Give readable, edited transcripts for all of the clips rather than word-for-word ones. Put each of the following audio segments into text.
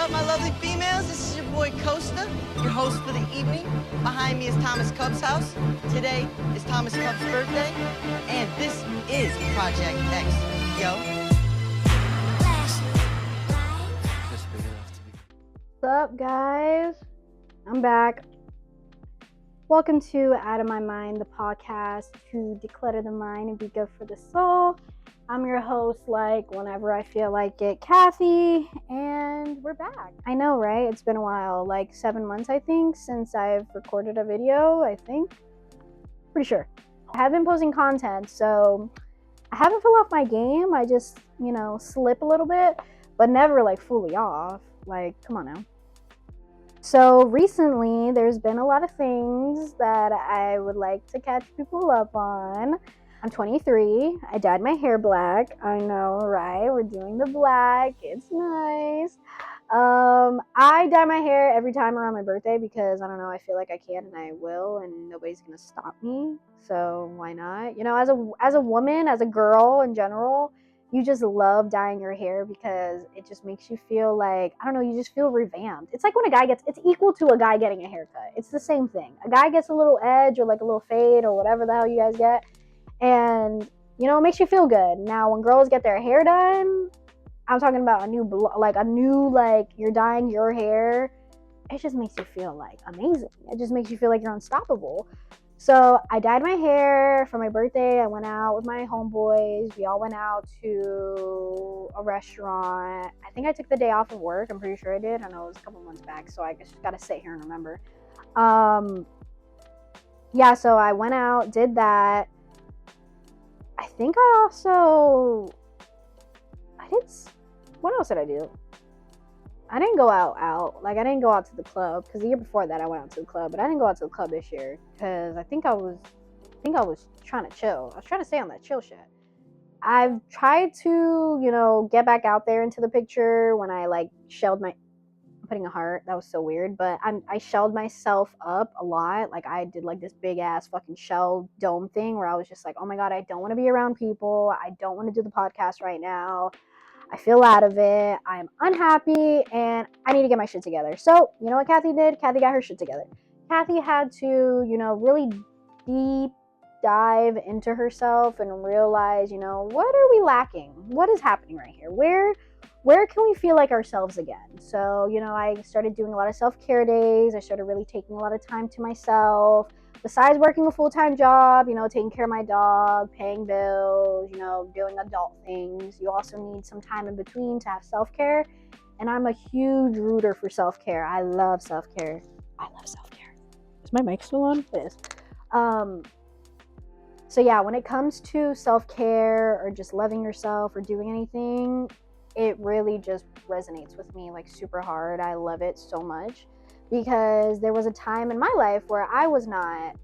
up, my lovely females? This is your boy Costa, your host for the evening. Behind me is Thomas Cub's house. Today is Thomas Cub's birthday, and this is Project X. Yo. What's up, guys? I'm back. Welcome to Out of My Mind, the podcast to declutter the mind and be good for the soul. I'm your host, like, whenever I feel like it, Kathy, and we're back. I know, right? It's been a while, like 7 months, I think, since I've recorded a video, I think. Pretty sure. I have been posting content, so I haven't fell off my game. I just, slip a little bit, but never, like, fully off. Like, come on now. So recently, there's been a lot of things that I would like to catch people up on. I'm 23. I dyed my hair black. I know, right? We're doing the black. It's nice. I dye my hair every time around my birthday because, I don't know, I feel like I can and I will, and nobody's going to stop me. So why not? As a woman, as a girl in general, you just love dyeing your hair because it just makes you feel like, I don't know, you just feel revamped. It's like when it's equal to a guy getting a haircut. It's the same thing. A guy gets a little edge or like a little fade or whatever the hell you guys get, and it makes you feel good. Now when girls get their hair done, I'm talking about a new you're dyeing your hair, it just makes you feel like amazing. It just makes you feel like you're unstoppable. So I dyed my hair for my birthday. I went out with my homeboys. We all went out to a restaurant. I think I took the day off of work. I'm pretty sure I did. I know it was a couple months back, so I just gotta sit here and remember. So I went out, did that. I think what else did I do? I didn't go out. Like, I didn't go out to the club because the year before that I went out to the club, but I didn't go out to the club this year because I think I was trying to chill. I was trying to stay on that chill shit. I've tried to, get back out there into the picture when I I'm putting a heart. That was so weird, but I shelled myself up a lot. Like, I did like this big ass fucking shell dome thing where I was just like, oh my God, I don't want to be around people. I don't want to do the podcast right now. I feel out of it. I'm unhappy and I need to get my shit together. So, you know what Kathy did? Kathy got her shit together. Kathy had to, really deep dive into herself and realize, what are we lacking? What is happening right here? Where can we feel like ourselves again? So, I started doing a lot of self-care days. I started really taking a lot of time to myself. Besides working a full-time job, taking care of my dog, paying bills, doing adult things, you also need some time in between to have self-care. And I'm a huge rooter for self-care. I love self-care. Is my mic still on? It is. So yeah, when it comes to self-care or just loving yourself or doing anything, it really just resonates with me like super hard. I love it so much. Because there was a time in my life where I was not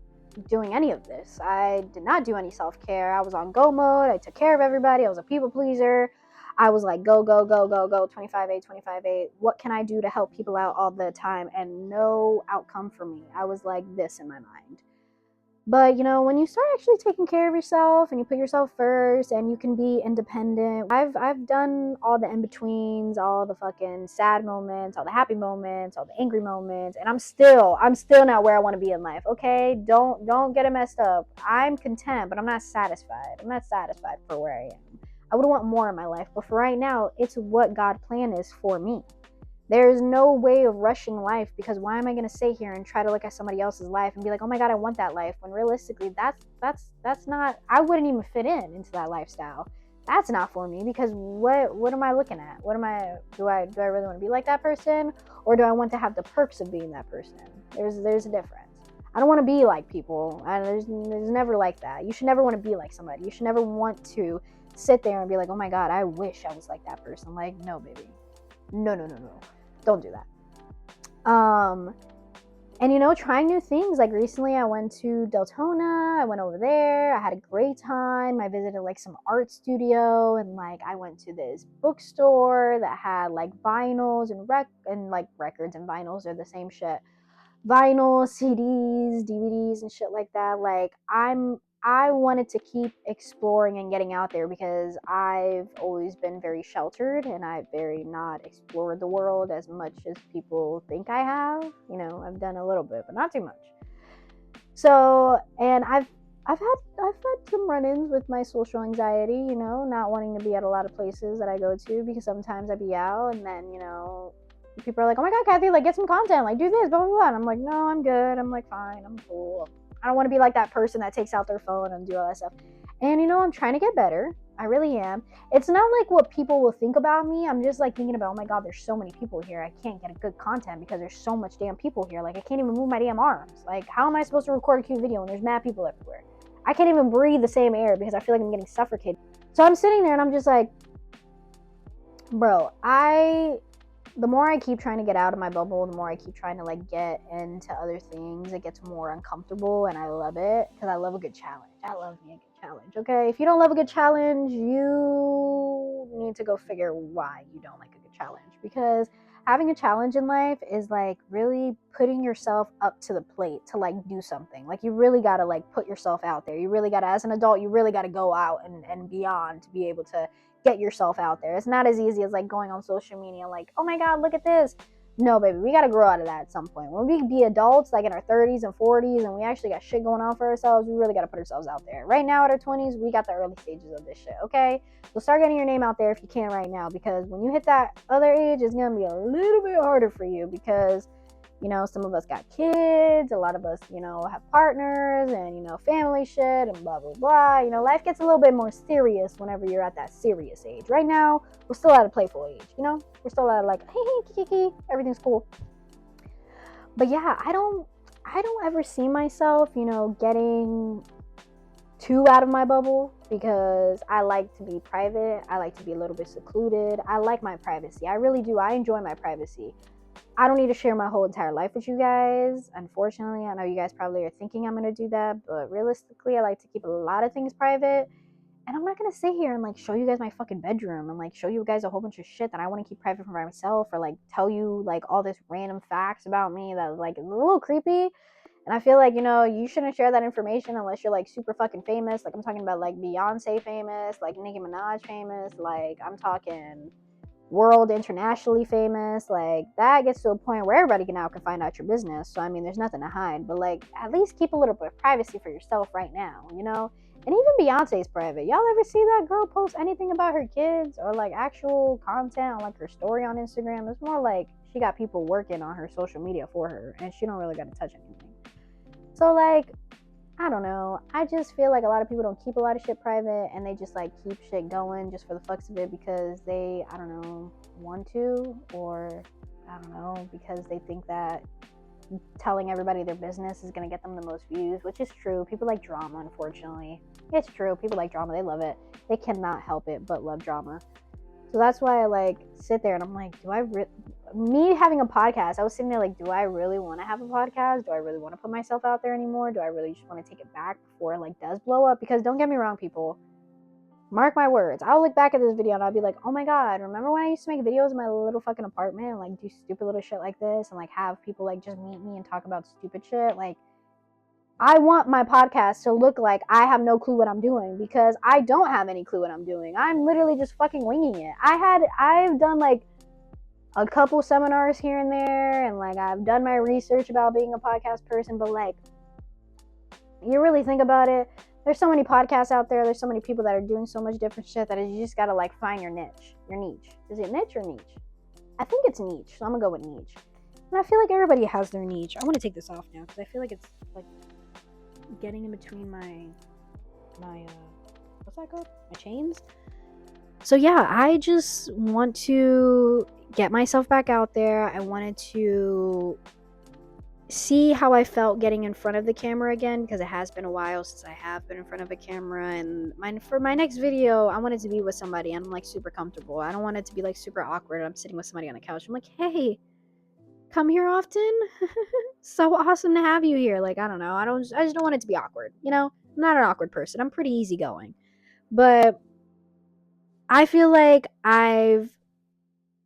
doing any of this. I did not do any self-care. I was on go mode. I took care of everybody. I was a people pleaser. I was like, go, 25-8, 25-8. What can I do to help people out all the time? And no outcome for me. I was like this in my mind. But, when you start actually taking care of yourself and you put yourself first and you can be independent, I've done all the in-betweens, all the fucking sad moments, all the happy moments, all the angry moments, and I'm still not where I want to be in life, okay? Don't get it messed up. I'm content, but I'm not satisfied. I'm not satisfied for where I am. I would want more in my life, but for right now, it's what God's plan is for me. There is no way of rushing life because why am I going to sit here and try to look at somebody else's life and be like, oh my God, I want that life, when realistically that's not, I wouldn't even fit into that lifestyle. That's not for me because what am I looking at? Do I really want to be like that person, or do I want to have the perks of being that person? There's a difference. I don't want to be like people. There's never like that. You should never want to be like somebody. You should never want to sit there and be like, oh my God, I wish I was like that person. Like, no, baby. No. Don't do that. And trying new things. Like recently I went to Deltona. I went over there. I had a great time. I visited like some art studio, and like I went to this bookstore that had like vinyls and records and vinyls are the same shit. Vinyl, CDs, DVDs and shit like that. Like I wanted to keep exploring and getting out there because I've always been very sheltered and I've very not explored the world as much as people think I have. You know, I've done a little bit, but not too much. So, and I've had some run-ins with my social anxiety, you know, not wanting to be at a lot of places that I go to because sometimes I be out and then, you know, people are like, "Oh my God, Kathy, like get some content, like do this, blah, blah, blah." And I'm like, "No, I'm good." I'm like, "Fine, I'm cool." I don't want to be like that person that takes out their phone and do all that stuff. And you know, I'm trying to get better. I really am. It's not like what people will think about me. I'm just like thinking about, oh my God, there's so many people here. I can't get a good content because there's so much damn people here. Like I can't even move my damn arms. Like how am I supposed to record a cute video when there's mad people everywhere? I can't even breathe the same air because I feel like I'm getting suffocated. So I'm sitting there and I'm just like, bro, the more I keep trying to get out of my bubble, the more I keep trying to like get into other things, it gets more uncomfortable, and I love it because I love a good challenge. I love me a good challenge. Okay, if you don't love a good challenge, you need to go figure why you don't like a good challenge, because having a challenge in life is like really putting yourself up to the plate to like do something. Like you really got to like put yourself out there. You really got to, as an adult, you really got to go out and beyond to be able to get yourself out there. It's not as easy as like going on social media like, oh my God, look at this. No, baby, we got to grow out of that at some point. When we be adults, like in our 30s and 40s, and we actually got shit going on for ourselves, we really got to put ourselves out there. Right now at our 20s, we got the early stages of this shit, okay? So start getting your name out there if you can right now, because when you hit that other age, it's going to be a little bit harder for you because, you know, some of us got kids, a lot of us, you know, have partners and, you know, family shit and blah, blah, blah. You know, life gets a little bit more serious whenever you're at that serious age. Right now, we're still at a playful age, you know? We're still at like, hey, kiki, everything's cool. But yeah, I don't ever see myself, you know, getting too out of my bubble because I like to be private. I like to be a little bit secluded. I like my privacy. I really do. I enjoy my privacy. I don't need to share my whole entire life with you guys. Unfortunately, I know you guys probably are thinking I'm going to do that, but realistically, I like to keep a lot of things private. And I'm not going to sit here and like show you guys my fucking bedroom and like show you guys a whole bunch of shit that I want to keep private for myself, or like tell you like all this random facts about me that like is a little creepy. And I feel like, you know, you shouldn't share that information unless you're like super fucking famous. Like I'm talking about like Beyonce famous, like Nicki Minaj famous, like I'm talking world internationally famous. Like that gets to a point where everybody now can find out your business. So I mean, there's nothing to hide, but like at least keep a little bit of privacy for yourself right now, you know? And even Beyonce's private. Y'all ever see that girl post anything about her kids or like actual content on like her story on Instagram? It's more like she got people working on her social media for her and she don't really got to touch anything. So like, I don't know. I just feel like a lot of people don't keep a lot of shit private and they just like keep shit going just for the fucks of it because they, I don't know, want to, or I don't know, because they think that telling everybody their business is going to get them the most views, which is true. People like drama, unfortunately. It's true. People like drama. They love it. They cannot help it but love drama. So that's why I like sit there and I'm like, me having a podcast, I was sitting there like, do I really want to have a podcast? Do I really want to put myself out there anymore? Do I really just want to take it back before it like does blow up? Because don't get me wrong, people, mark my words, I'll look back at this video and I'll be like, oh my God, remember when I used to make videos in my little fucking apartment and like do stupid little shit like this and like have people like just meet me and talk about stupid shit? Like, I want my podcast to look like I have no clue what I'm doing, because I don't have any clue what I'm doing. I'm literally just fucking winging it. I've done like a couple seminars here and there, and like I've done my research about being a podcast person, but like you really think about it, there's so many podcasts out there, there's so many people that are doing so much different shit that you just gotta like find your niche. Your niche. Is it niche or niche? I think it's niche, so I'm gonna go with niche. And I feel like everybody has their niche. I want to take this off now because I feel like it's like getting in between my what's that called? My chains. So yeah, I just want to get myself back out there. I wanted to see how I felt getting in front of the camera again, because it has been a while since I have been in front of a camera. And for my next video, I want it to be with somebody and I'm like super comfortable. I don't want it to be like super awkward. I'm sitting with somebody on the couch. I'm like, hey, come here often. So awesome to have you here. Like, I don't know. I just don't want it to be awkward. You know, I'm not an awkward person. I'm pretty easygoing. But I feel like I've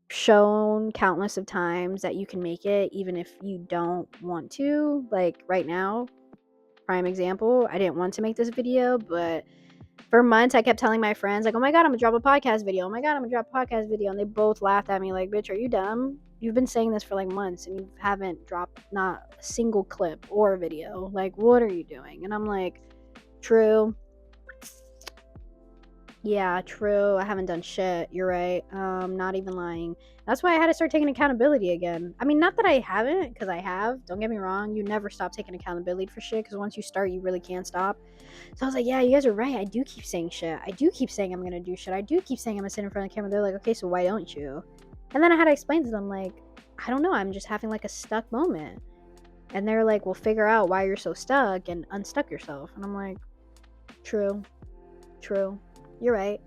shown countless of times that you can make it even if you don't want to. Like right now, prime example. I didn't want to make this video, but for months I kept telling my friends, like, oh my god, I'm gonna drop a podcast video. Oh my god, I'm gonna drop a podcast video. And they both laughed at me like, bitch, are you dumb? You've been saying this for like months and you haven't dropped not a single clip or video. Like, what are you doing? And I'm like, true. Yeah, true. I haven't done shit. You're right. Not even lying. That's why I had to start taking accountability again. I mean, not that I haven't, because I have. Don't get me wrong. You never stop taking accountability for shit, because once you start, you really can't stop. So I was like, yeah, you guys are right. I do keep saying shit. I do keep saying I'm going to do shit. I do keep saying I'm going to sit in front of the camera. They're like, okay, so why don't you? And then I had to explain to them, like, I don't know. I'm just having like a stuck moment. And they're like, well, figure out why you're so stuck and unstuck yourself. And I'm like, true. You're right.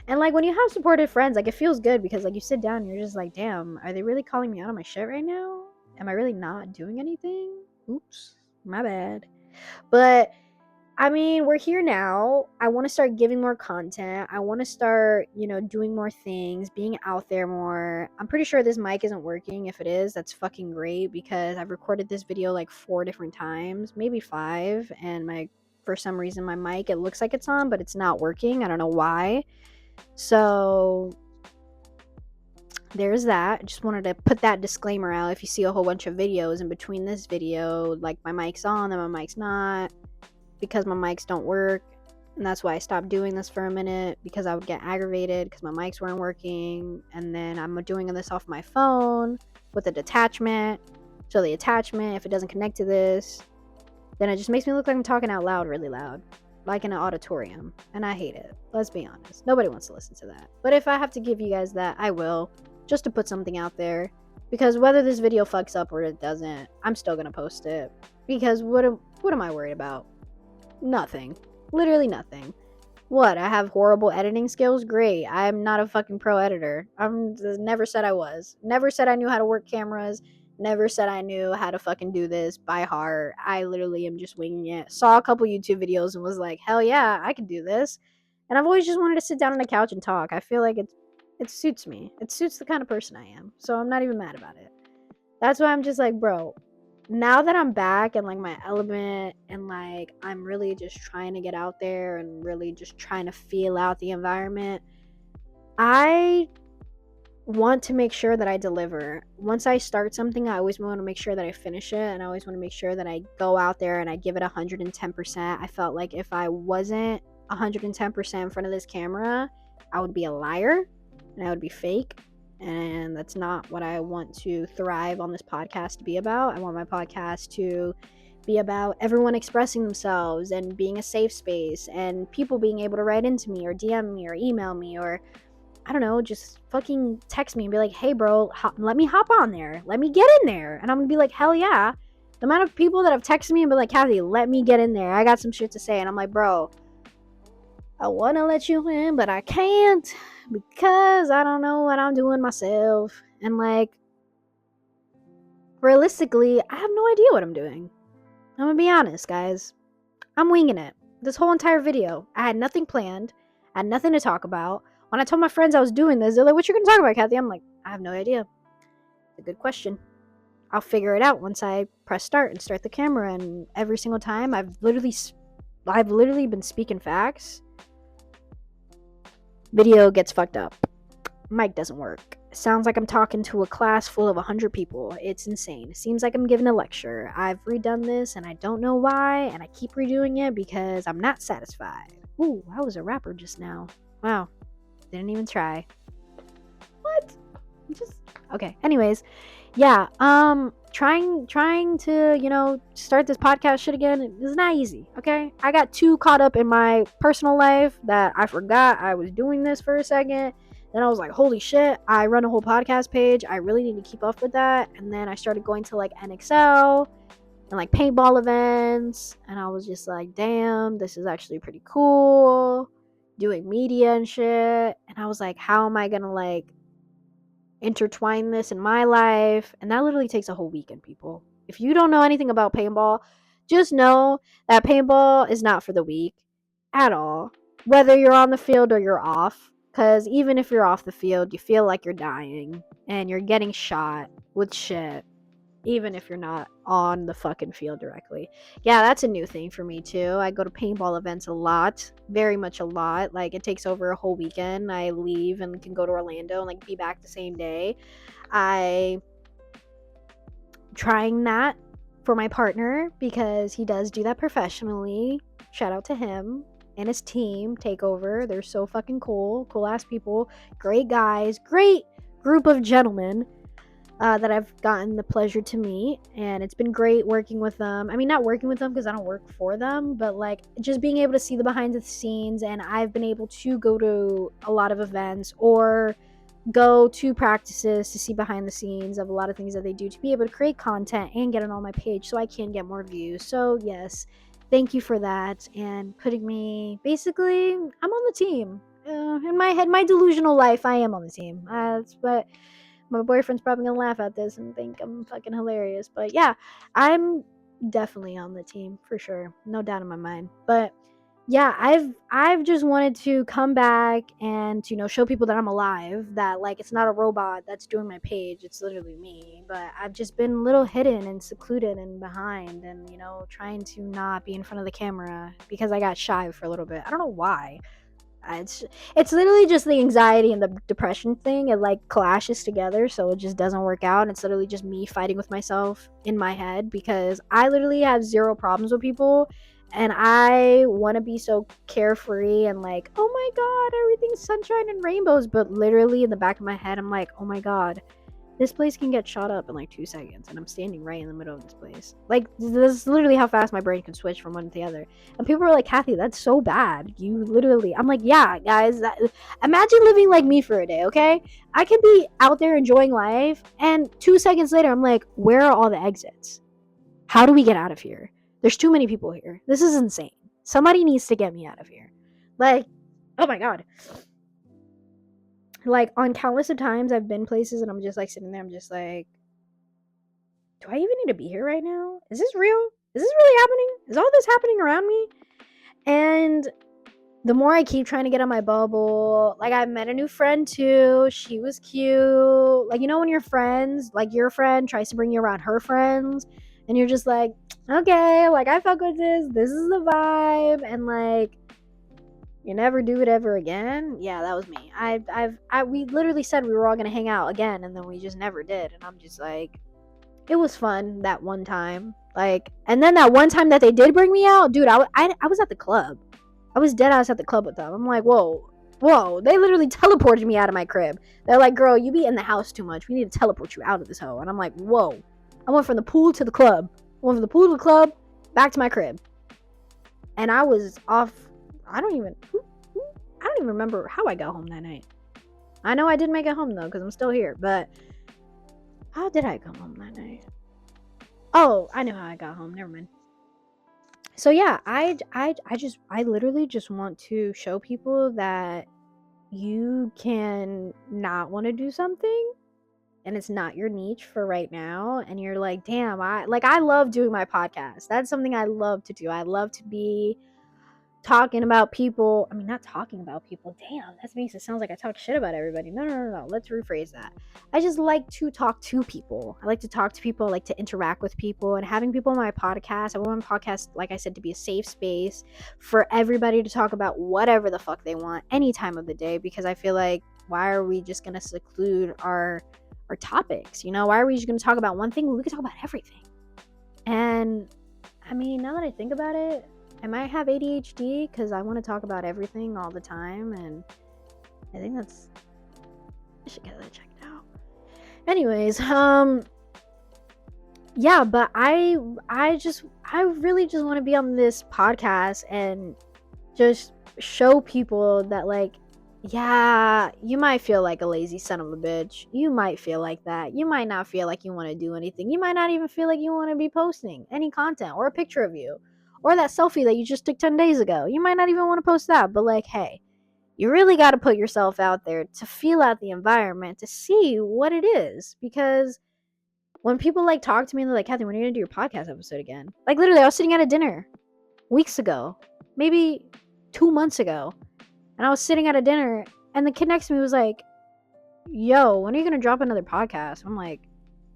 And like when you have supportive friends, like it feels good because like you sit down and you're just like, damn, are they really calling me out on my shit right now? Am I really not doing anything? Oops, my bad. But I mean, we're here now. I want to start giving more content. I want to start, doing more things, being out there more. I'm pretty sure this mic isn't working. If it is, that's fucking great because I've recorded this video like 4 different times, maybe 5, and for some reason my mic, it looks like it's on, but it's not working. I don't know why. So there's that. I just wanted to put that disclaimer out. If you see a whole bunch of videos in between this video, like my mic's on and my mic's not, because my mics don't work. And that's why I stopped doing this for a minute, because I would get aggravated because my mics weren't working. And then I'm doing this off my phone with a detachment. So the attachment, if it doesn't connect to this, then it just makes me look like I'm talking out loud, really loud, like in an auditorium. And I hate it. Let's be honest. Nobody wants to listen to that. But if I have to give you guys that, I will, just to put something out there. Because whether this video fucks up or it doesn't, I'm still going to post it. Because what am I worried about? Nothing. Literally nothing. What? I have horrible editing skills? Great. I'm not a fucking pro editor. Never said I was. Never said I knew how to work cameras. Never said I knew how to fucking do this by heart. I literally am just winging it. Saw a couple YouTube videos and was like, hell yeah, I can do this. And I've always just wanted to sit down on the couch and talk. I feel like it suits me. It suits the kind of person I am. So I'm not even mad about it. That's why I'm just like, bro, now that I'm back in like my element and like I'm really just trying to get out there and really just trying to feel out the environment, I want to make sure that I deliver. Once I start something, I always want to make sure that I finish it, and I always want to make sure that I go out there and I give it 110%. I felt like if I wasn't 110% in front of this camera, I would be a liar and I would be fake. And that's not what I want to thrive on this podcast to be about. I want my podcast to be about everyone expressing themselves and being a safe space and people being able to write into me or DM me or email me or, I don't know, just fucking text me and be like, hey bro, let me hop on there. Let me get in there. And I'm gonna be like, hell yeah. The amount of people that have texted me and been like, Kathy, let me get in there. I got some shit to say. And I'm like, bro, I want to let you in, but I can't because I don't know what I'm doing myself. And like, realistically, I have no idea what I'm doing. I'm gonna be honest, guys. I'm winging it. This whole entire video, I had nothing planned. I had nothing to talk about. When I told my friends I was doing this, they're like, what you gonna talk about, Kathy? I'm like, I have no idea. It's a good question. I'll figure it out once I press start and start the camera. And every single time, I've literally been speaking facts. Video gets fucked up. Mic doesn't work. Sounds like I'm talking to a class full of 100 people. It's insane. Seems like I'm giving a lecture. I've redone this and I don't know why, and I keep redoing it because I'm not satisfied. Ooh, I was a rapper just now. Wow. Didn't even try. What? Okay. Anyways, yeah. Trying to, start this podcast shit again is not easy, okay? I got too caught up in my personal life that I forgot I was doing this for a second. Then I was like, holy shit, I run a whole podcast page. I really need to keep up with that. And then I started going to like NXL and like paintball events. And I was just like, damn, this is actually pretty cool. Doing media and shit. And I was like, how am I gonna like intertwine this in my life? And that literally takes a whole weekend, people. If you don't know anything about paintball, just know that paintball is not for the weak at all, whether you're on the field or you're off. Because even if you're off the field, you feel like you're dying and you're getting shot with shit. even if you're not on the fucking field directly. Yeah, that's a new thing for me too. I go to paintball events a lot, very much a lot. Like it takes over a whole weekend. I leave and can go to Orlando and like be back the same day. I trying that for my partner because he does do that professionally. Shout out to him and his team. Takeover. They're so fucking cool. Cool ass people. Great guys. Great group of gentlemen that I've gotten the pleasure to meet. And it's been great working with them. I mean, not working with them because I don't work for them, but like just being able to see the behind the scenes. And I've been able to go to a lot of events or go to practices to see behind the scenes of a lot of things that they do to be able to create content and get it on my page so I can get more views. So yes, thank you for that and putting me, basically I'm on the team. In my head, my delusional life, I am on the team. That's what my boyfriend's probably gonna laugh at this and think I'm fucking hilarious, but yeah, I'm definitely on the team for sure, no doubt in my mind. But yeah, I've just wanted to come back and show people that I'm alive, that like it's not a robot that's doing my page, it's literally me. But I've just been a little hidden and secluded and behind, and trying to not be in front of the camera because I got shy for a little bit. I don't know why. It's literally just the anxiety and the depression thing. It like clashes together, so it just doesn't work out. It's literally just me fighting with myself in my head because I literally have zero problems with people, and I want to be so carefree and like, oh my god, everything's sunshine and rainbows. But literally in the back of my head, I'm like, oh my god, this place can get shot up in like 2 seconds, and I'm standing right in the middle of this place. Like, this is literally how fast my brain can switch from one to the other. And people are like, Kathy, that's so bad. You literally, I'm like, yeah, guys, imagine living like me for a day, okay? I could be out there enjoying life, and 2 seconds later, I'm like, where are all the exits? How do we get out of here? There's too many people here. This is insane. Somebody needs to get me out of here. Like, oh my god. Like, on countless of times I've been places and I'm just like sitting there, I'm just like, do I even need to be here right now? Is this real? Is this really happening? Is all this happening around me? And the more I keep trying to get on my bubble, like I met a new friend too. She was cute. Like, when your friends, like your friend tries to bring you around her friends and you're just like, okay, like I fuck with this. This is the vibe. And like, you never do it ever again. Yeah, that was me. We literally said we were all gonna hang out again, and then we just never did. And I'm just like, it was fun that one time. Like, and then that one time that they did bring me out, dude, I was at the club. I was dead ass at the club with them. I'm like, whoa. They literally teleported me out of my crib. They're like, girl, you be in the house too much. We need to teleport you out of this hoe. And I'm like, whoa. I went from the pool to the club. Back to my crib. And I was off. I don't even remember how I got home that night. I know I did make it home though, because I'm still here. But how did I come home that night? Oh, I know how I got home. Never mind. So yeah, I literally just want to show people that you can not want to do something, and it's not your niche for right now. And you're like, damn, I love doing my podcast. That's something I love to do. I love to be talking about people. I mean, not talking about people. Damn, that makes it sound like I talk shit about everybody. No. Let's rephrase that. I just like to talk to people. I like to talk to people. I like to interact with people. And having people on my podcast, I want my podcast, like I said, to be a safe space for everybody to talk about whatever the fuck they want any time of the day. Because I feel like, why are we just going to seclude our topics? Why are we just going to talk about one thing? We could talk about everything. And I mean, now that I think about it, I might have ADHD because I want to talk about everything all the time, and I think I should get that checked out. Anyways, yeah, but I really just want to be on this podcast and just show people that, like, yeah, you might feel like a lazy son of a bitch. You might feel like that. You might not feel like you want to do anything. You might not even feel like you want to be posting any content or a picture of you. Or that selfie that you just took 10 days ago. You might not even want to post that. But like, hey, you really got to put yourself out there to feel out the environment, to see what it is. Because when people like talk to me and they're like, Kathy, when are you going to do your podcast episode again? Like, literally, I was sitting at a dinner weeks ago. Maybe 2 months ago. And I was sitting at a dinner, and the kid next to me was like, yo, when are you going to drop another podcast? I'm like,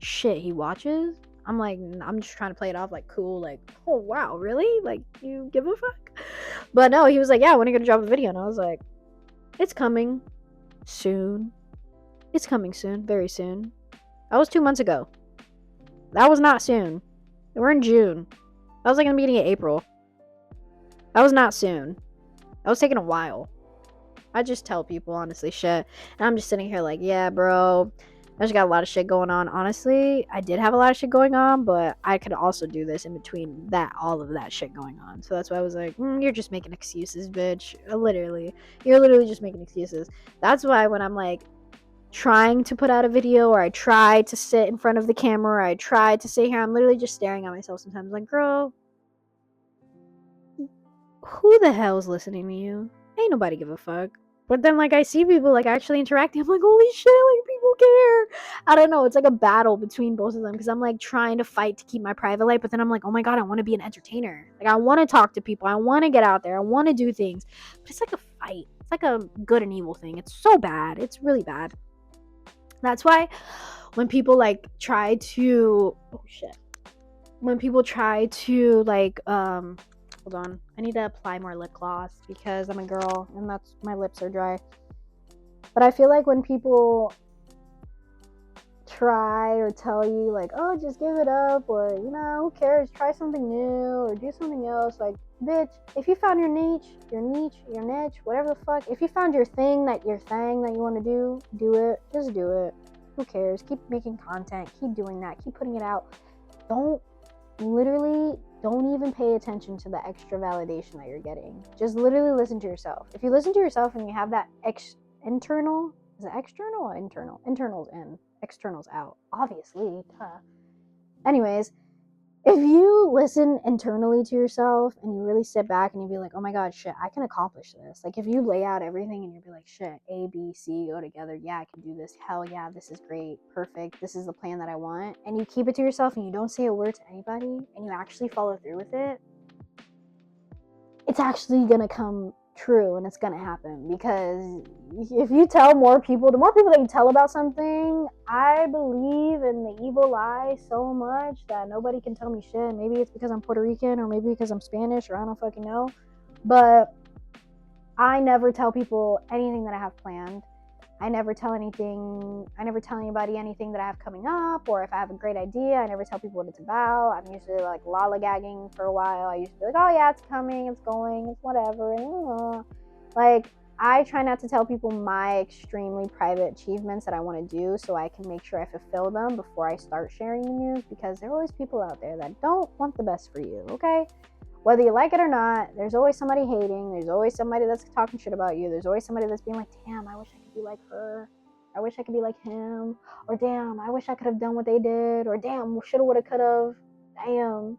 shit, he watches? I'm like, I'm just trying to play it off like cool, like, oh wow, really? Like, you give a fuck? But no, he was like, yeah, when are you gonna drop a video? And I was like, it's coming soon. It's coming soon, very soon. That was 2 months ago. That was not soon. We're in June. That was like in the beginning of April. That was not soon. That was taking a while. I just tell people honestly shit. And I'm just sitting here like, yeah, bro. I just got a lot of shit going on. Honestly, I did have a lot of shit going on, but I could also do this in between all of that shit going on. So that's why I was like, you're just making excuses, bitch. You're literally just making excuses. That's why when I'm like trying to put out a video, or I try to sit in front of the camera, or I try to sit here, I'm literally just staring at myself sometimes like, girl, who the hell's listening to you? Ain't nobody give a fuck. But then, like, I see people, like, actually interacting. I'm like, holy shit, like, people care. I don't know. It's like a battle between both of them because I'm, like, trying to fight to keep my private life. But then I'm like, oh, my God, I want to be an entertainer. Like, I want to talk to people. I want to get out there. I want to do things. But it's like a fight. It's like a good and evil thing. It's so bad. It's really bad. That's why when people, like, try to... Oh, shit. When people try to, like, hold on. I need to apply more lip gloss because I'm a girl and my lips are dry. But I feel like when people try or tell you like, oh, just give it up, or, you know, who cares? Try something new or do something else. Like, bitch, if you found your niche, whatever the fuck. If you found your thing that you want to do it. Just do it. Who cares? Keep making content. Keep doing that. Keep putting it out. Don't even pay attention to the extra validation that you're getting. Just literally listen to yourself. If you listen to yourself and you have that internal, is it external or internal? Internal's in, external's out. Obviously, duh. Anyways, if you listen internally to yourself and you really sit back and you be like, oh my God, shit, I can accomplish this. Like, if you lay out everything and you be like, shit, A, B, C go together. Yeah, I can do this. Hell yeah, this is great. Perfect. This is the plan that I want. And you keep it to yourself and you don't say a word to anybody and you actually follow through with it, it's actually going to come true and it's going to happen. Because if you tell more people, the more people that you tell about something, I believe in the evil lie so much that nobody can tell me shit. Maybe it's because I'm Puerto Rican, or maybe because I'm Spanish, or I don't fucking know. But I never tell people anything that I have planned. I never tell anybody anything that I have coming up, or if I have a great idea, I never tell people what it's about. I'm usually like lollygagging for a while. I used to be like, oh yeah, it's coming, it's going, it's whatever. Like, I try not to tell people my extremely private achievements that I want to do, so I can make sure I fulfill them before I start sharing the news, because there are always people out there that don't want the best for you, okay? Whether you like it or not, there's always somebody hating. There's always somebody that's talking shit about you. There's always somebody that's being like, damn, I wish I could be like her. I wish I could be like him. Or damn, I wish I could have done what they did. Or damn, shoulda, woulda, coulda. Damn.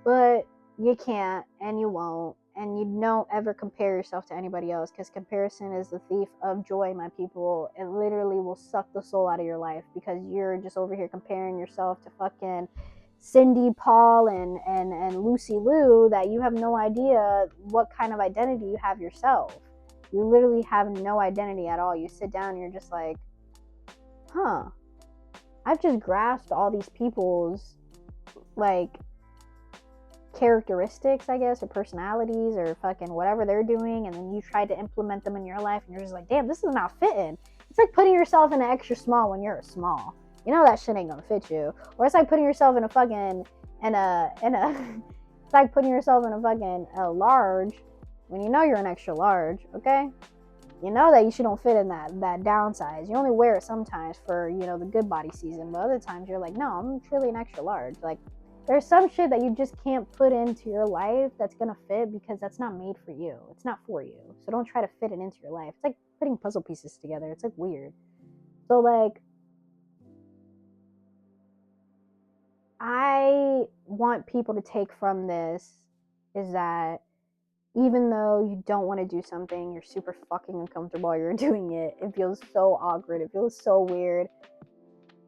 But you can't and you won't. And you don't ever compare yourself to anybody else, because comparison is the thief of joy, my people. It literally will suck the soul out of your life, because you're just over here comparing yourself to fucking Cindy, Paul, and Lucy Liu, that you have no idea what kind of identity you have yourself. You literally have no identity at all. You sit down and you're just like, huh, I've just grasped all these people's, like, characteristics, I guess, or personalities, or fucking whatever they're doing, and then you try to implement them in your life, and you're just like, damn, this is not fitting. It's like putting yourself in an extra small when you're a small. You know that shit ain't gonna fit you. Or it's like putting yourself in a fucking it's like putting yourself in a fucking large when you know you're an extra large, okay? You know that you shouldn't fit in that downsize. You only wear it sometimes for, you know, the good body season, but other times you're like, no, I'm truly an extra large. Like, there's some shit that you just can't put into your life that's gonna fit, because that's not made for you. It's not for you. So don't try to fit it into your life. It's like putting puzzle pieces together. It's like weird. So, like, I want people to take from this is that even though you don't want to do something, you're super fucking uncomfortable while you're doing it. It feels so awkward. It feels so weird.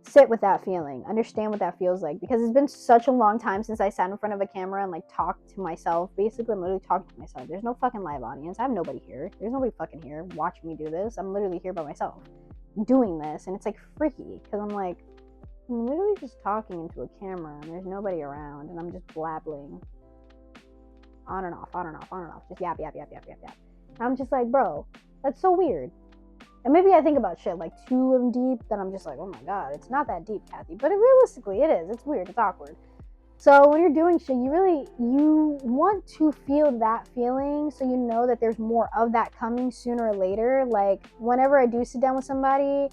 Sit with that feeling. Understand what that feels like, because it's been such a long time since I sat in front of a camera and like talked to myself. Basically, I'm literally talking to myself. There's no fucking live audience. I have nobody here. There's nobody fucking here watching me do this. I'm literally here by myself doing this, and it's like freaky, because I'm like, I'm literally just talking into a camera and there's nobody around and I'm just blabbling on and off, on and off, on and off. Just yap, yap, yap, yap, yap, yap. And I'm just like, bro, that's so weird. And maybe I think about shit like too deep, then I'm just like, oh my god, it's not that deep, Kathy. But realistically, it is. It's weird. It's awkward. So when you're doing shit, you want to feel that feeling so you know that there's more of that coming sooner or later. Like whenever I do sit down with somebody,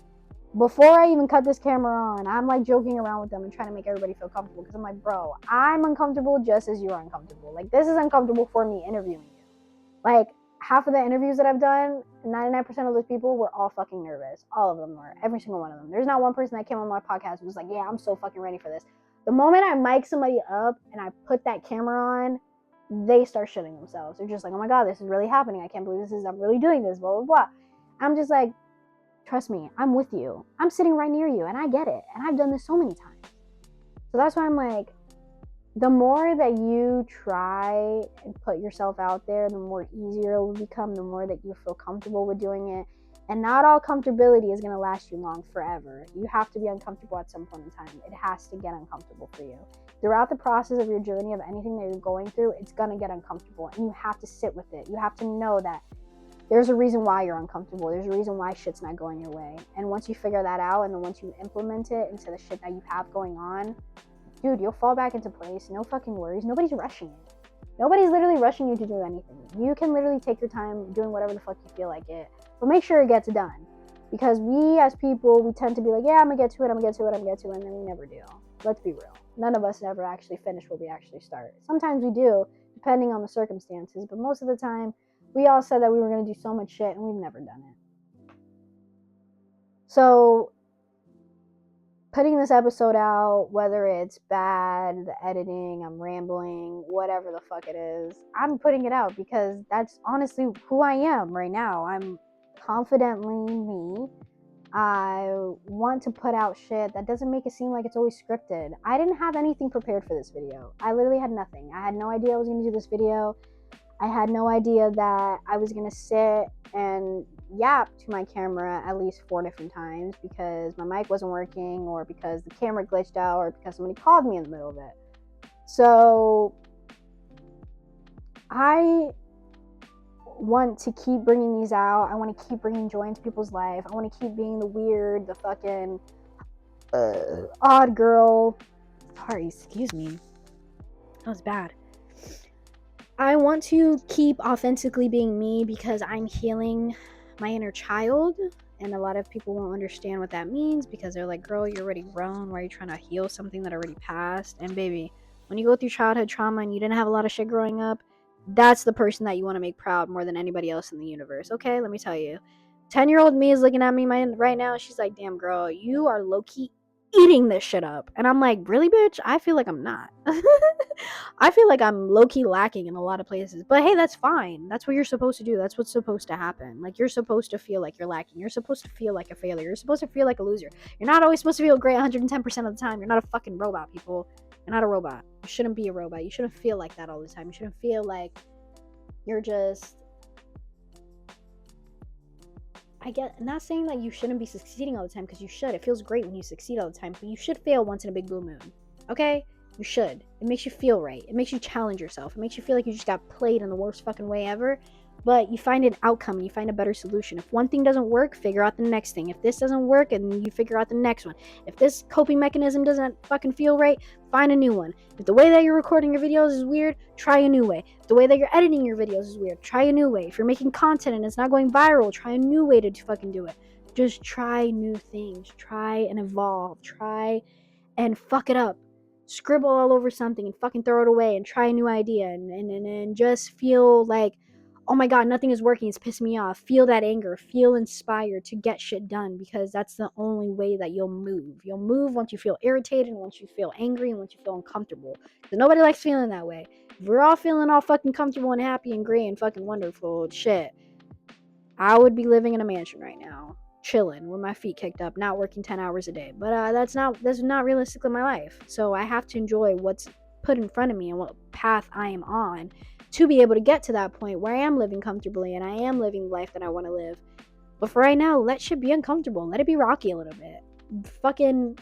before I even cut this camera on, I'm like joking around with them and trying to make everybody feel comfortable because I'm like, bro, I'm uncomfortable just as you're uncomfortable. Like this is uncomfortable for me interviewing you. Like half of the interviews that I've done, 99% of those people were all fucking nervous. All of them were. Every single one of them. There's not one person that came on my podcast and was like, yeah, I'm so fucking ready for this. The moment I mic somebody up and I put that camera on, they start shitting themselves. They're just like, oh my god, this is really happening. I can't believe I'm really doing this, blah, blah, blah. I'm just like, trust me, I'm with you. I'm sitting right near you and I get it. And I've done this so many times. So that's why I'm like, the more that you try and put yourself out there, the more easier it will become, the more that you feel comfortable with doing it. And not all comfortability is going to last you long forever. You have to be uncomfortable at some point in time. It has to get uncomfortable for you. Throughout the process of your journey of anything that you're going through, it's going to get uncomfortable. And you have to sit with it. You have to know that there's a reason why you're uncomfortable. There's a reason why shit's not going your way. And once you figure that out, and then once you implement it into the shit that you have going on, dude, you'll fall back into place. No fucking worries. Nobody's rushing you. Nobody's literally rushing you to do anything. You can literally take your time doing whatever the fuck you feel like it. But make sure it gets done. Because we as people, we tend to be like, yeah, I'm gonna get to it, and then we never do. Let's be real. None of us ever actually finish what we actually start. Sometimes we do, depending on the circumstances, but most of the time, we all said that we were gonna do so much shit, and we've never done it. So, putting this episode out, whether it's bad, the editing, I'm rambling, whatever the fuck it is, I'm putting it out because that's honestly who I am right now. I'm confidently me. I want to put out shit that doesn't make it seem like it's always scripted. I didn't have anything prepared for this video. I literally had nothing. I had no idea I was going to do this video. I had no idea that I was going to sit and yap to my camera at least 4 different times because my mic wasn't working or because the camera glitched out or because somebody called me in the middle of it. So I want to keep bringing these out. I want to keep bringing joy into people's life. I want to keep being the weird, the fucking odd girl. Sorry, excuse me. That was bad. I want to keep authentically being me because I'm healing my inner child, and a lot of people won't understand what that means because they're like, girl, you're already grown. Why are you trying to heal something that already passed? And baby, when you go through childhood trauma and you didn't have a lot of shit growing up, that's the person that you want to make proud more than anybody else in the universe. Okay, let me tell you, 10-year-old me is looking at me right now. She's like, damn, girl, you are low-key eating this shit up. And I'm like, really, bitch? I feel like I'm not. I feel like I'm low-key lacking in a lot of places. But hey, that's fine. That's what you're supposed to do. That's what's supposed to happen. Like, you're supposed to feel like you're lacking. You're supposed to feel like a failure. You're supposed to feel like a loser. You're not always supposed to feel great 110% of the time. You're not a fucking robot, people. You're not a robot. You shouldn't be a robot. You shouldn't feel like that all the time. You shouldn't feel like you're just... I'm not saying that you shouldn't be succeeding all the time, because you should. It feels great when you succeed all the time, but you should fail once in a big blue moon. Okay? You should. It makes you feel right. It makes you challenge yourself. It makes you feel like you just got played in the worst fucking way ever, but you find an outcome and you find a better solution. If one thing doesn't work, figure out the next thing. If this doesn't work, and you figure out the next one. If this coping mechanism doesn't fucking feel right, find a new one. If the way that you're recording your videos is weird, try a new way. If the way that you're editing your videos is weird, try a new way. If you're making content and it's not going viral, try a new way to fucking do it. Just try new things. Try and evolve. Try and fuck it up. Scribble all over something and fucking throw it away and try a new idea and just feel like, oh my god, nothing is working, it's pissing me off. Feel that anger, feel inspired to get shit done, because that's the only way that you'll move. You'll move once you feel irritated, once you feel angry, and once you feel uncomfortable. Because nobody likes feeling that way. If we're all feeling all fucking comfortable and happy and great and fucking wonderful, shit, I would be living in a mansion right now, chilling with my feet kicked up, not working 10 hours a day. But that's not realistically my life. So I have to enjoy what's put in front of me and what path I am on to be able to get to that point where I am living comfortably and I am living the life that I want to live. But for right now, let shit be uncomfortable. Let it be rocky a little bit. Fucking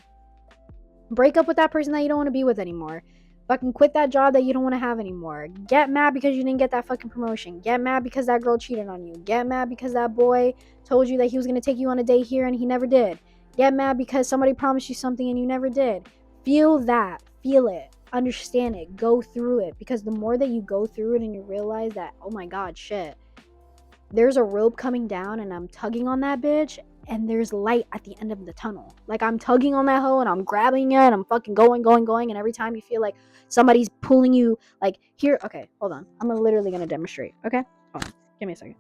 Break up with that person that you don't want to be with anymore. Fucking quit that job that you don't want to have anymore. Get mad because you didn't get that fucking promotion. Get mad because that girl cheated on you. Get mad because that boy told you that he was going to take you on a date here and he never did. Get mad because somebody promised you something and you never did. Feel that. Feel it. Understand it. Go through it. Because the more that you go through it and you realize that, oh my God, shit, there's a rope coming down and I'm tugging on that bitch and there's light at the end of the tunnel. Like, I'm tugging on that hoe and I'm grabbing it and I'm fucking going. And every time you feel like somebody's pulling you, like, here, okay, hold on. I'm literally gonna demonstrate, okay? Hold on, give me a second.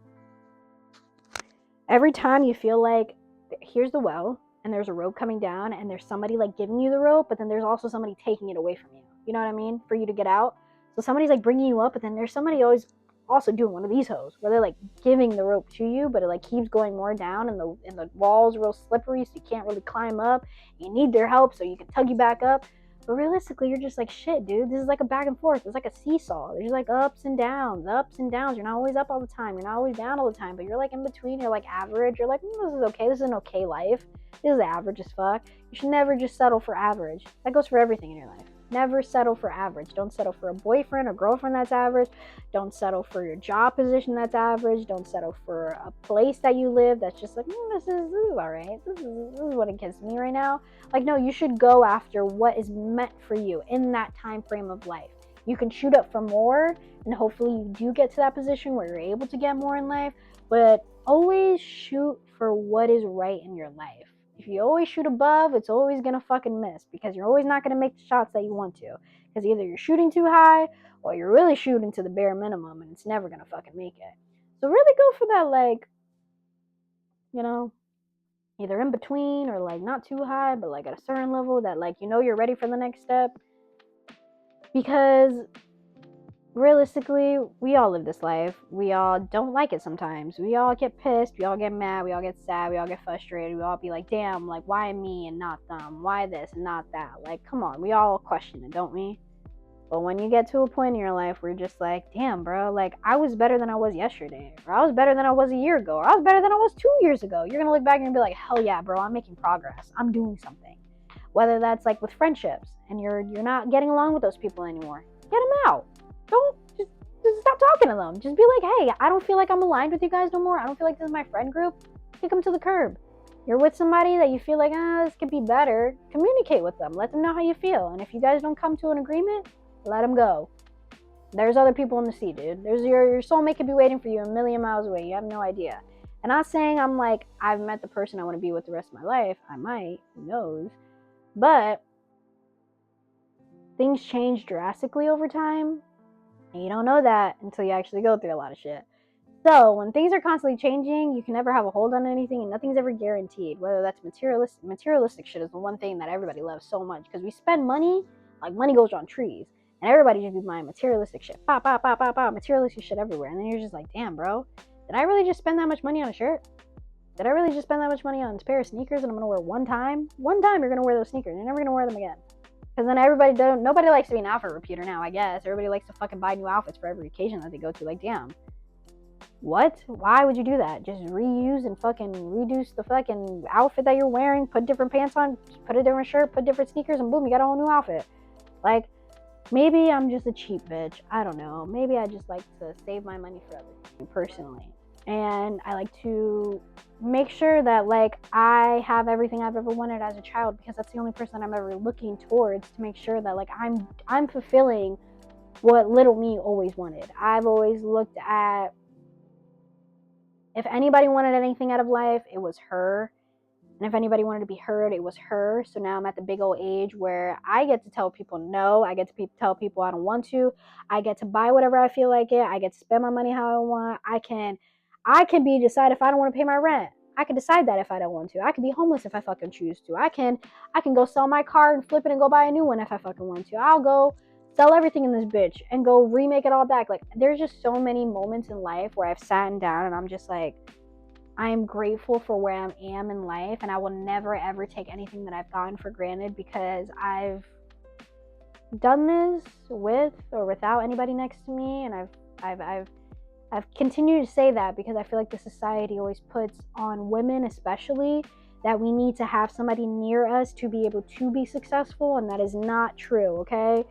Every time you feel like, here's the well and there's a rope coming down and there's somebody like giving you the rope, but then there's also somebody taking it away from you. You know what I mean? For you to get out. So somebody's like bringing you up, but then there's somebody always also doing one of these hoes where they're like giving the rope to you, but it like keeps going more down and the wall's real slippery, so you can't really climb up. You need their help so you can tug you back up. But realistically, you're just like, shit, dude, this is like a back and forth. It's like a seesaw. There's like ups and downs. You're not always up all the time. You're not always down all the time, but you're like in between. You're like average. You're like, this is okay. This is an okay life. This is average as fuck. You should never just settle for average. That goes for everything in your life. Never settle for average. Don't settle for a boyfriend or girlfriend that's average. Don't settle for your job position that's average. Don't settle for a place that you live that's just like, this is all right. This is what it gets me right now. Like, no, you should go after what is meant for you in that time frame of life. You can shoot up for more, and hopefully you do get to that position where you're able to get more in life, but always shoot for what is right in your life. If you always shoot above, it's always going to fucking miss because you're always not going to make the shots that you want to. Because either you're shooting too high or you're really shooting to the bare minimum and it's never going to fucking make it. So really go for that, like, you know, either in between or like not too high, but like at a certain level that like, you know, you're ready for the next step. Because realistically, we all live this life. We all don't like it sometimes. We all get pissed. We all get mad. We all get sad. We all get frustrated. We all be like, damn, like, why me and not them? Why this and not that? Like, come on. We all question it, don't we? But when you get to a point in your life where you're just like, damn, bro, like, I was better than I was yesterday. Or I was better than I was a year ago. Or I was better than I was 2 years ago. You're going to look back and be like, hell yeah, bro, I'm making progress. I'm doing something. Whether that's like with friendships and you're not getting along with those people anymore. Get them out. Don't just stop talking to them. Just be like, hey, I don't feel like I'm aligned with you guys no more. I don't feel like this is my friend group. Kick them to the curb. You're with somebody that you feel like, this could be better. Communicate with them. Let them know how you feel. And if you guys don't come to an agreement, let them go. There's other people in the sea, dude. There's your soulmate could be waiting for you a million miles away. You have no idea. And not saying I'm like, I've met the person I want to be with the rest of my life. I might. Who knows? But things change drastically over time. And you don't know that until you actually go through a lot of shit. So when things are constantly changing, you can never have a hold on anything and nothing's ever guaranteed. Whether that's materialistic shit is the one thing that everybody loves so much. Because we spend money, like money goes on trees. And everybody just be buying materialistic shit. Materialistic shit everywhere. And then you're just like, damn, bro. Did I really just spend that much money on a shirt? Did I really just spend that much money on a pair of sneakers and I'm going to wear one time? One time you're going to wear those sneakers. You're never going to wear them again. Because then nobody likes to be an outfit repeater now, I guess. Everybody likes to fucking buy new outfits for every occasion that they go to. Like, damn. What? Why would you do that? Just reuse and fucking reduce the fucking outfit that you're wearing, put different pants on, put a different shirt, put different sneakers, and boom, you got a whole new outfit. Like, maybe I'm just a cheap bitch. I don't know. Maybe I just like to save my money for others, personally. And I like to make sure that like I have everything I've ever wanted as a child, because that's the only person I'm ever looking towards to make sure that like I'm fulfilling what little me always wanted. I've always looked at, if anybody wanted anything out of life, it was her. And if anybody wanted to be heard, it was her. So now I'm at the big old age where I get to tell people no. I get to tell people I don't want to. I get to buy whatever I feel like it. I get to spend my money how I want. I can decide if I don't want to pay my rent. I can decide that if I don't want to. I can be homeless if I fucking choose to. I can go sell my car and flip it and go buy a new one if I fucking want to. I'll go sell everything in this bitch and go remake it all back. Like, there's just so many moments in life where I've sat down and I'm just like, I am grateful for where I am in life, and I will never ever take anything that I've gotten for granted, because I've done this with or without anybody next to me, and I've continued to say that because I feel like the society always puts on women especially that we need to have somebody near us to be able to be successful, and that is not true, okay?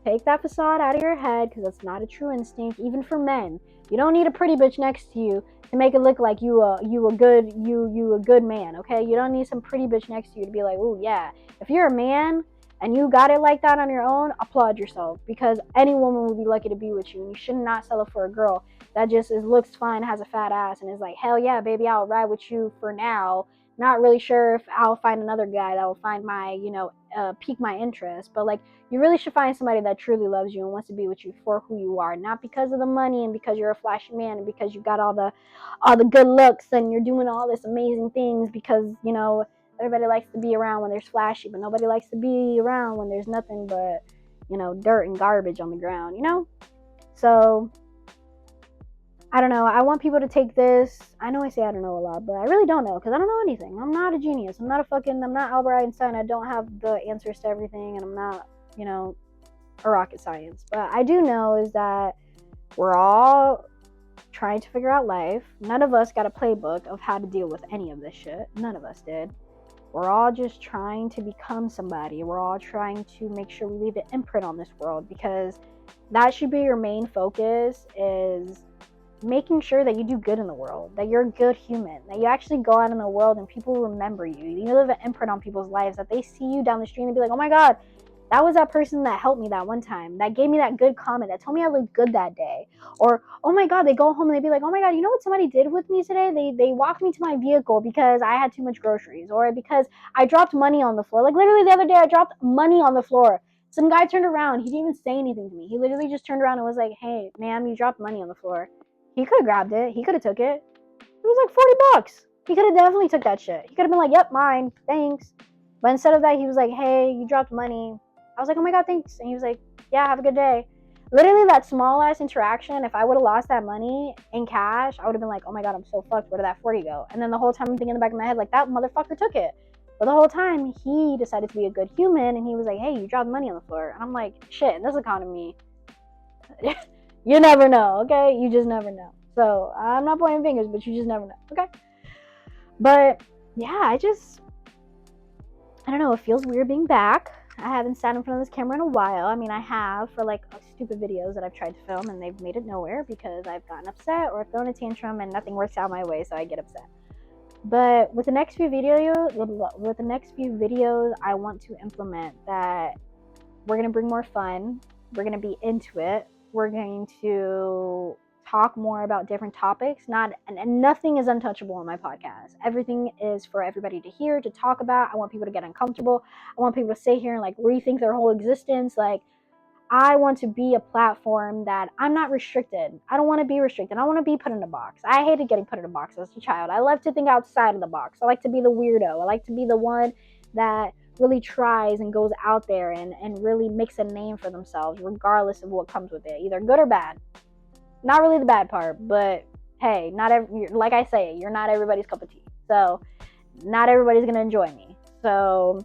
Take that facade out of your head, because that's not a true instinct, even for men. You don't need a pretty bitch next to you to make it look like you a good man, okay? You don't need some pretty bitch next to you to be like, oh yeah. If you're a man and you got it like that on your own, applaud yourself, because any woman will be lucky to be with you. And you should not settle for a girl that just looks fine, has a fat ass, and is like, hell yeah, baby, I'll ride with you for now. Not really sure if I'll find another guy that will find my, pique my interest. But like, you really should find somebody that truly loves you and wants to be with you for who you are, not because of the money and because you're a flashy man and because you got all the good looks and you're doing all this amazing things, because everybody likes to be around when there's flashy, but nobody likes to be around when there's nothing but dirt and garbage on the ground. So I don't know. I want people to take this. I know I say I don't know a lot, but I really don't know, because I don't know anything. I'm not a genius. I'm not Albert Einstein. I don't have the answers to everything, and I'm not, a rocket science. But I do know is that we're all trying to figure out life. None of us got a playbook of how to deal with any of this shit. None of us did. We're all just trying to become somebody. We're all trying to make sure we leave an imprint on this world, because that should be your main focus, is making sure that you do good in the world, that you're a good human, that you actually go out in the world and people remember you. You leave an imprint on people's lives, that they see you down the street and be like, oh my God, that was that person that helped me that one time, that gave me that good comment, that told me I looked good that day. Or, oh my God, they go home and they be like, oh my God, you know what somebody did with me today? They walked me to my vehicle because I had too much groceries, or because I dropped money on the floor. Like literally the other day, I dropped money on the floor. Some guy turned around. He didn't even say anything to me. He literally just turned around and was like, hey, ma'am, you dropped money on the floor. He could have grabbed it. He could have took it. It was like $40. He could have definitely took that shit. He could have been like, yep, mine, thanks. But instead of that, he was like, hey, you dropped money. I was like, oh my God, thanks. And he was like, yeah, have a good day. Literally that small ass interaction, if I would have lost that money in cash, I would have been like, oh my God, I'm so fucked. Where did that 40 go? And then the whole time I'm thinking in the back of my head, like, that motherfucker took it. But the whole time he decided to be a good human, and he was like, hey, you dropped money on the floor. And I'm like, shit, in this economy, you never know, okay? You just never know. So I'm not pointing fingers, but you just never know, okay? But yeah, I don't know. It feels weird being back. I haven't sat in front of this camera in a while. I mean, I have for like stupid videos that I've tried to film, and they've made it nowhere because I've gotten upset or thrown a tantrum and nothing works out my way, so I get upset. But with the next few videos, I want to implement that we're going to bring more fun. We're going to be into it. We're going to talk more about different topics. And nothing is untouchable on my podcast. Everything is for everybody to hear, to talk about. I want people to get uncomfortable. I want people to sit here and like rethink their whole existence. Like, I want to be a platform that I'm not restricted. I don't want to be restricted. I want to be put in a box. I hated getting put in a box as a child. I love to think outside of the box. I like to be the weirdo. I like to be the one that really tries and goes out there and really makes a name for themselves, regardless of what comes with it, either good or bad. Not really the bad part, but hey, like I say, you're not everybody's cup of tea. So not everybody's going to enjoy me. So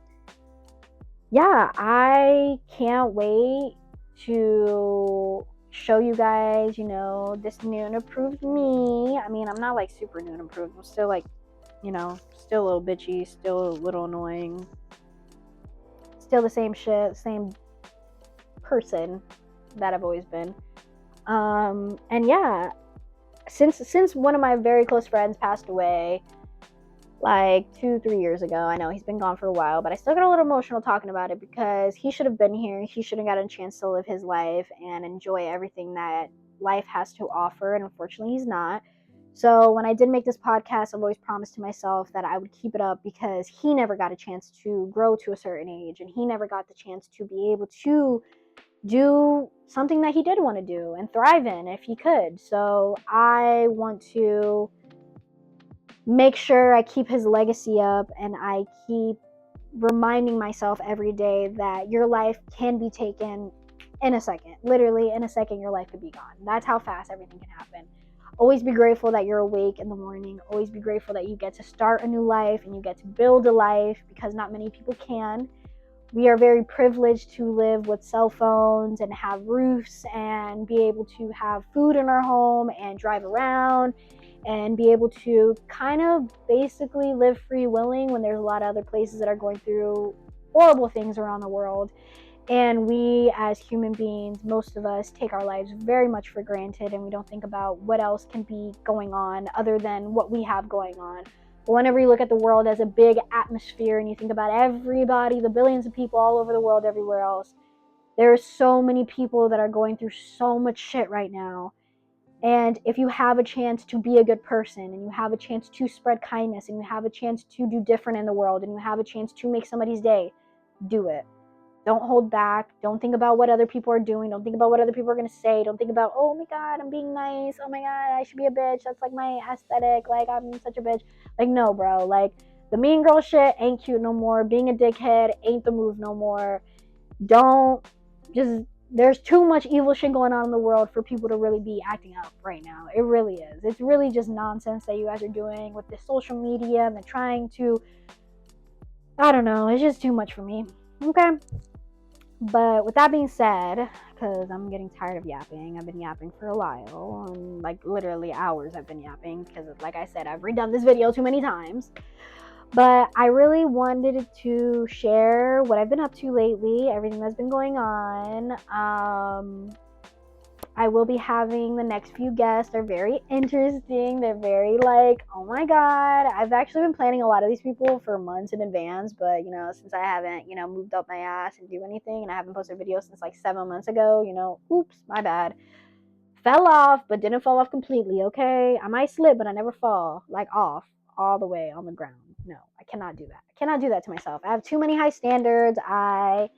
yeah, I can't wait to show you guys, this new and improved me. I mean, I'm not like super new and improved. I'm still like, still a little bitchy, still a little annoying, still the same shit, same person that I've always been. And yeah, since one of my very close friends passed away like 2-3 years ago. I know he's been gone for a while, but I still got a little emotional talking about it, because he should have been here. He should have gotten a chance to live his life and enjoy everything that life has to offer, and unfortunately he's not. So when I did make this podcast, I've always promised to myself that I would keep it up, because he never got a chance to grow to a certain age, and he never got the chance to be able to do something that he did want to do and thrive in if he could. So I want to make sure I keep his legacy up, and I keep reminding myself every day that your life can be taken in a second. Literally in a second, your life could be gone. That's how fast everything can happen. Always be grateful that you're awake in the morning. Always be grateful that you get to start a new life and you get to build a life, because not many people can. We are very privileged to live with cell phones and have roofs and be able to have food in our home and drive around and be able to kind of basically live free willing when there's a lot of other places that are going through horrible things around the world. And we as human beings, most of us take our lives very much for granted, and we don't think about what else can be going on other than what we have going on. But whenever you look at the world as a big atmosphere and you think about everybody, the billions of people all over the world, everywhere else, there are so many people that are going through so much shit right now. And if you have a chance to be a good person, and you have a chance to spread kindness, and you have a chance to do different in the world, and you have a chance to make somebody's day, do it. Don't hold back. Don't think about what other people are doing. Don't think about what other people are going to say. Don't think about, oh my God, I'm being nice. Oh my God, I should be a bitch. That's like my aesthetic. Like, I'm such a bitch. Like, no, bro. Like, the mean girl shit ain't cute no more. Being a dickhead ain't the move no more. Don't just, there's too much evil shit going on in the world for people to really be acting up right now. It really is. It's really just nonsense that you guys are doing with the social media and the trying to, I don't know. It's just too much for me. Okay. But with that being said, because I'm getting tired of yapping, I've been yapping for a while, and like literally hours I've been yapping, because like I said, I've redone this video too many times. But I really wanted to share what I've been up to lately, everything that's been going on. I will be having the next few guests. They're very interesting. They're very like, oh my God. I've actually been planning a lot of these people for months in advance, but since I haven't, moved up my ass and do anything, and I haven't posted videos since like 7 months ago, oops, my bad. Fell off, but didn't fall off completely, okay? I might slip, but I never fall, like off, all the way on the ground. No, I cannot do that. I cannot do that to myself. I have too many high standards. I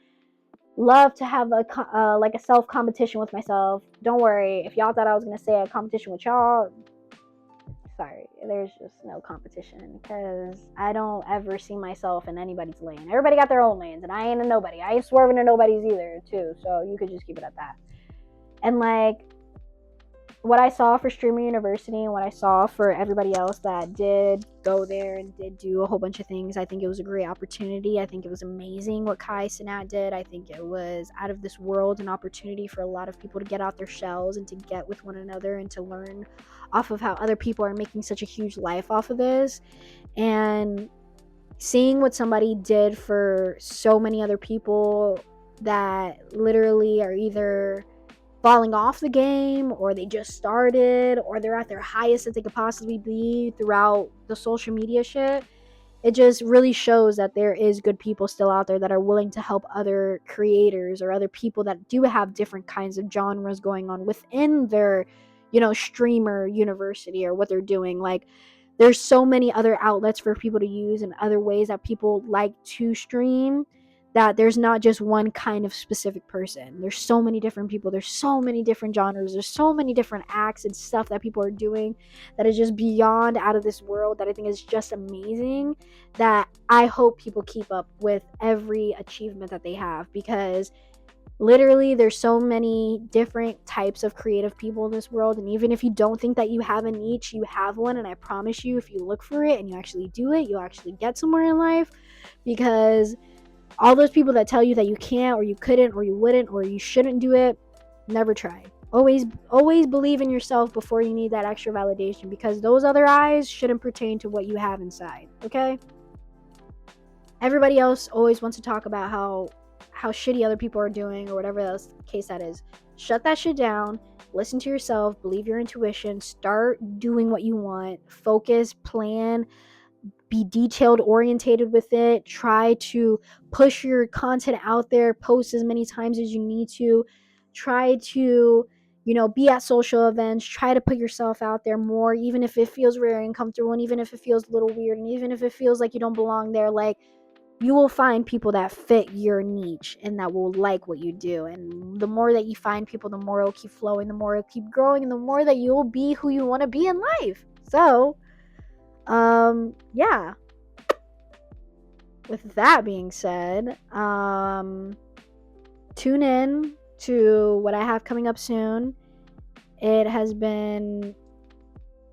love to have a self competition with myself. Don't worry, if y'all thought I was gonna say a competition with y'all, sorry, there's just no competition, because I don't ever see myself in anybody's lane. Everybody got their own lanes, and I ain't a nobody. I ain't swerving to nobody's either, too. So you could just keep it at that. And like, what I saw for Streamer University and what I saw for everybody else that did go there and did do a whole bunch of things, I think it was a great opportunity. I think it was amazing what Kai Cenat did. I think it was out of this world, an opportunity for a lot of people to get out their shells and to get with one another and to learn off of how other people are making such a huge life off of this. And seeing what somebody did for so many other people that literally are either falling off the game, or they just started, or they're at their highest that they could possibly be throughout the social media shit, it just really shows that there is good people still out there that are willing to help other creators or other people that do have different kinds of genres going on within their streamer university or what they're doing. Like, there's so many other outlets for people to use and other ways that people like to stream, that there's not just one kind of specific person. There's so many different people. There's so many different genres. There's so many different acts and stuff that people are doing that is just beyond out of this world, that I think is just amazing, that I hope people keep up with every achievement that they have, because literally there's so many different types of creative people in this world. And even if you don't think that you have a niche, you have one. And I promise you, if you look for it and you actually do it, you'll actually get somewhere in life. Because all those people that tell you that you can't, or you couldn't, or you wouldn't, or you shouldn't do it, never try. Always believe in yourself before you need that extra validation, because those other eyes shouldn't pertain to what you have inside, okay? Everybody else always wants to talk about how shitty other people are doing, or whatever else case that is. Shut that shit down. Listen to yourself. Believe your intuition. Start doing what you want. Focus, plan, be detailed orientated with it. Try to push your content out there. Post as many times as you need to. Try to be at social events. Try to put yourself out there more, even if it feels very uncomfortable, and even if it feels a little weird, and even if it feels like you don't belong there. Like, you will find people that fit your niche and that will like what you do. And the more that you find people, the more it'll keep flowing, the more it'll keep growing, and the more that you'll be who you want to be in life. So yeah, with that being said, tune in to what I have coming up soon. It has been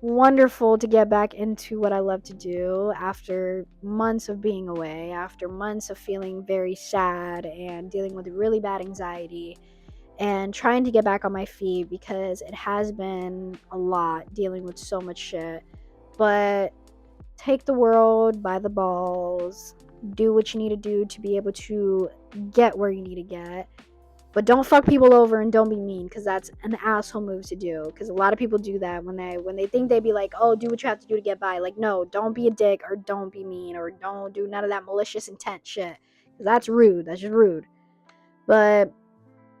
wonderful to get back into what I love to do after months of being away, after months of feeling very sad and dealing with really bad anxiety. and trying to get back on my feet, because it has been a lot dealing with so much shit. But take the world by the balls, do what you need to do to be able to get where you need to get. But don't fuck people over and don't be mean, because that's an asshole move to do. Because a lot of people do that when they think they be like, oh, do what you have to do to get by. Like, no, don't be a dick, or don't be mean, or don't do none of that malicious intent shit. Because that's rude. That's just rude. But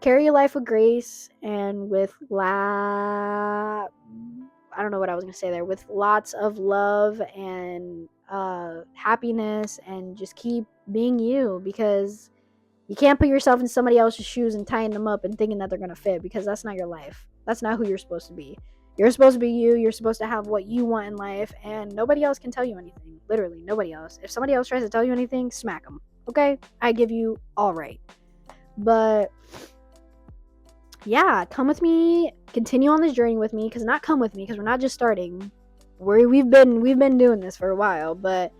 carry your life with grace and with I don't know what I was gonna say there. With lots of love and happiness, and just keep being you, because you can't put yourself in somebody else's shoes and tying them up and thinking that they're gonna fit, because that's not your life. That's not who you're supposed to be. You're supposed to be you. You're supposed to have what you want in life, and nobody else can tell you anything. Literally, nobody else. If somebody else tries to tell you anything, smack them. Okay? I give you all right. But yeah, come with me, continue on this journey with me, because not come with me, because we're not just starting. We've been doing this for a while, but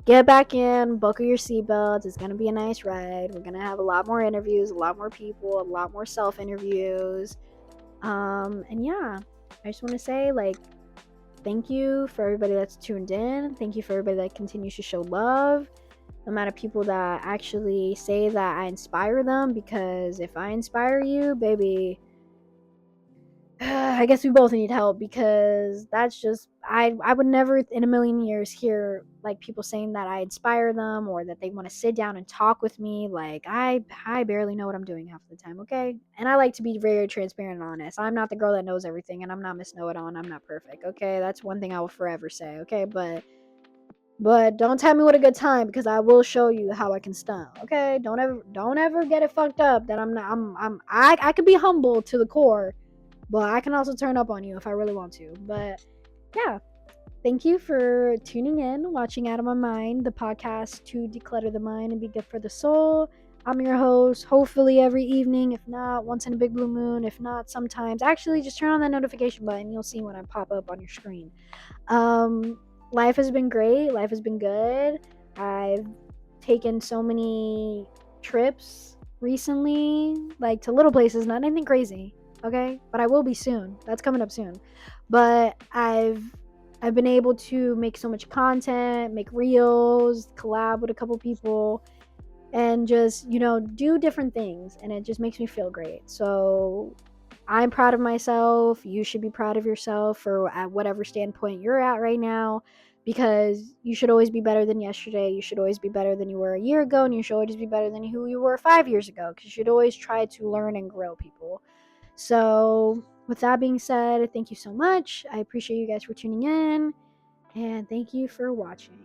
get back in, buckle your seatbelts. It's gonna be a nice ride. We're gonna have a lot more interviews, a lot more people, a lot more self interviews. And yeah, I just want to say, like, thank you for everybody that's tuned in. Thank you for everybody that continues to show love. The amount of people that actually say that I inspire them, because if I inspire you, baby, I guess we both need help, because that's just I would never in a million years hear like people saying that I inspire them, or that they want to sit down and talk with me. Like, I barely know what I'm doing half the time, okay? And I like to be very transparent and honest. I'm not the girl that knows everything, and I'm not Miss Know It All, and I'm not perfect, okay? That's one thing I will forever say, okay? But don't tell me what a good time, because I will show you how I can stunt. Okay? Don't ever get it fucked up that I'm not I can be humble to the core, but I can also turn up on you if I really want to. But yeah, thank you for tuning in, watching Out of My Mind, the podcast to declutter the mind and be good for the soul. I'm your host, hopefully every evening, if not once in a big blue moon, if not sometimes. Actually, just turn on that notification button. You'll see when I pop up on your screen. Um, Life has been great. Life has been good. I've taken so many trips recently, like to little places, not anything crazy, okay? But I will be soon. That's coming up soon. But I've been able to make so much content, make reels, collab with a couple people, and just, do different things, and it just makes me feel great. So I'm proud of myself. You should be proud of yourself for at whatever standpoint you're at right now, because you should always be better than yesterday. You should always be better than you were a year ago, and you should always be better than who you were 5 years ago, because you should always try to learn and grow, people. So with that being said, thank you so much. I appreciate you guys for tuning in, and thank you for watching.